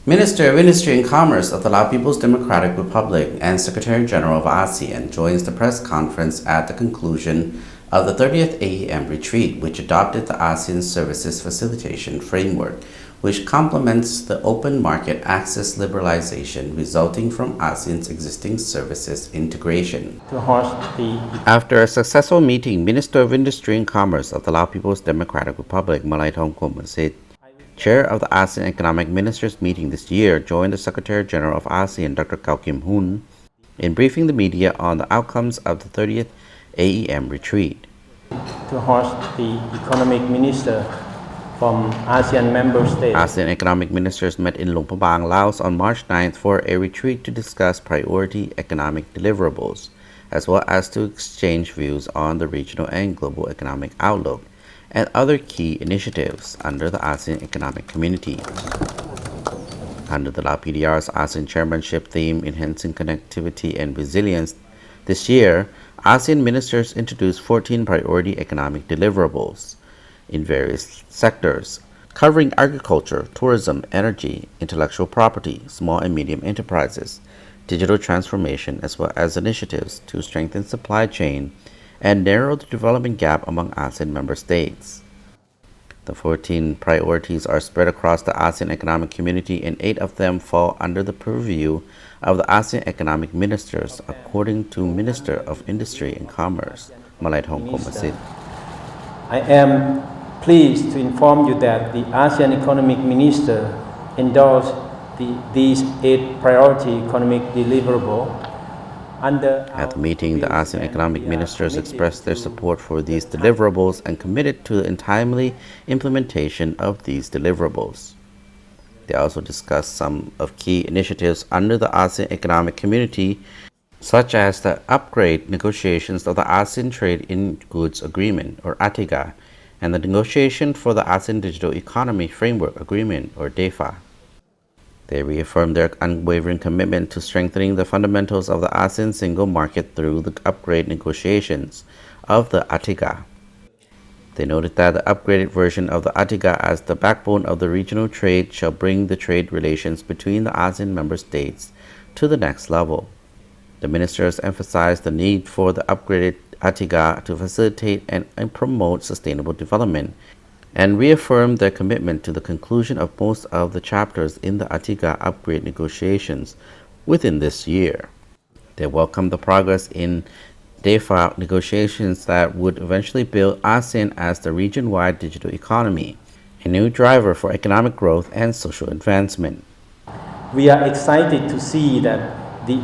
Minister of Industry and Commerce of the Lao People's Democratic Republic and Secretary General of ASEAN joins the press conference at the conclusion of the 30th AEM retreat, which adopted the ASEAN Services Facilitation Framework, which complements the open market access liberalization resulting from ASEAN's existing services integration. After a successful meeting, Minister of Industry and Commerce of the Lao People's Democratic Republic, Malaithong Komasit, Chair of the ASEAN Economic Ministers meeting this year, joined the Secretary General of ASEAN, Dr. Kao Kim Hoon, in briefing the media on the outcomes of the 30th AEM retreat. To host the economic minister from ASEAN member states. ASEAN economic ministers met in Luang Prabang, Laos on March 9th for a retreat to discuss priority economic deliverables, as well as to exchange views on the regional and global economic outlook and other key initiatives under the ASEAN Economic Community. Under the Lao PDR's ASEAN chairmanship theme, Enhancing Connectivity and Resilience, this year, ASEAN ministers introduced 14 priority economic deliverables in various sectors, covering agriculture, tourism, energy, intellectual property, small and medium enterprises, digital transformation, as well as initiatives to strengthen supply chain and narrow the development gap among ASEAN member states. The 14 priorities are spread across the ASEAN Economic Community, and 8 of them fall under the purview of the ASEAN Economic Ministers, according to Minister of Industry and Commerce, Malaithong Komasit. I am pleased to inform you that the ASEAN Economic Minister endorsed these 8 priority economic deliverables. At the meeting, the ASEAN economic ministers expressed their support for these deliverables and committed to the timely implementation of these deliverables. They also discussed some of key initiatives under the ASEAN economic community, such as the upgrade negotiations of the ASEAN Trade in Goods Agreement, or ATIGA, and the negotiation for the ASEAN Digital Economy Framework Agreement, or DEFA. They reaffirmed their unwavering commitment to strengthening the fundamentals of the ASEAN single market through the upgrade negotiations of the ATIGA. They noted that the upgraded version of the ATIGA as the backbone of the regional trade shall bring the trade relations between the ASEAN member states to the next level. The ministers emphasized the need for the upgraded ATIGA to facilitate and promote sustainable development, and reaffirmed their commitment to the conclusion of most of the chapters in the ATIGA upgrade negotiations within this year. They welcomed the progress in DEFA negotiations that would eventually build ASEAN as the region-wide digital economy, a new driver for economic growth and social advancement. We are excited to see that the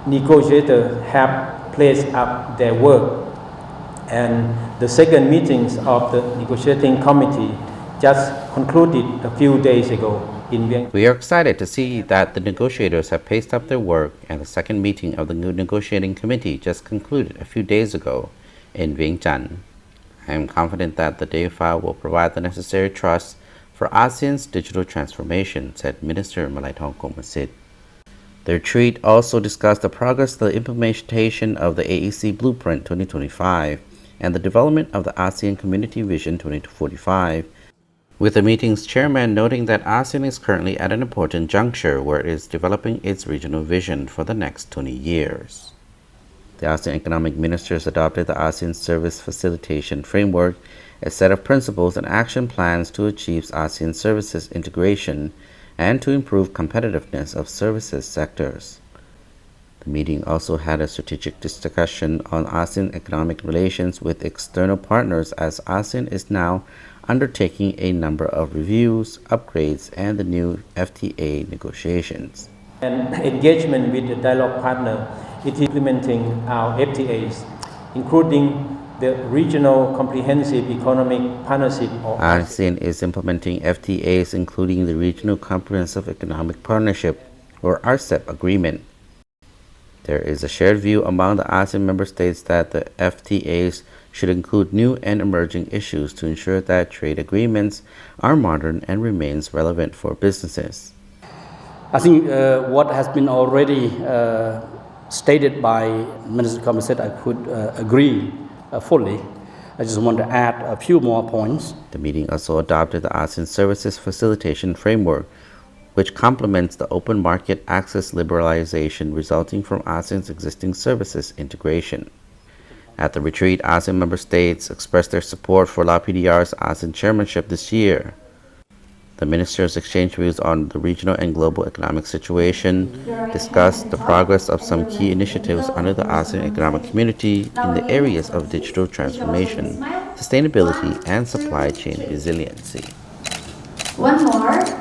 negotiators have placed up their work, and the second meetings of the negotiating committee just concluded a few days ago in Vientiane. We are excited to see that the negotiators have paced up their work, and the second meeting of the new negotiating committee just concluded a few days ago in Vientiane. I am confident that the DEFA will provide the necessary trust for ASEAN's digital transformation, said Minister Malaithong Komasit. The retreat also discussed the progress of the implementation of the AEC Blueprint 2025 and the development of the ASEAN Community Vision 2045, with the meeting's chairman noting that ASEAN is currently at an important juncture where it is developing its regional vision for the next 20 years. The ASEAN economic ministers adopted the ASEAN Service Facilitation Framework, a set of principles and action plans to achieve ASEAN services integration and to improve competitiveness of services sectors. The meeting also had a strategic discussion on ASEAN economic relations with external partners, as ASEAN is now undertaking a number of reviews, upgrades, and the new FTA negotiations. And engagement with the dialogue partner is implementing our FTAs, including the Regional Comprehensive Economic Partnership. ASEAN is implementing FTAs, including the Regional Comprehensive Economic Partnership, or RCEP agreement. There is a shared view among the ASEAN member states that the FTAs should include new and emerging issues to ensure that trade agreements are modern and remains relevant for businesses. I think what has been already stated by Minister Komasit, I could agree fully. I just want to add a few more points. The meeting also adopted the ASEAN Services Facilitation Framework, which complements the open market access liberalization resulting from ASEAN's existing services integration. At the retreat, ASEAN member states expressed their support for La PDR's ASEAN chairmanship this year. The ministers exchanged views on the regional and global economic situation, discussed the progress of some key initiatives under the ASEAN Economic Community in the areas of digital transformation, sustainability, and supply chain resiliency. One more.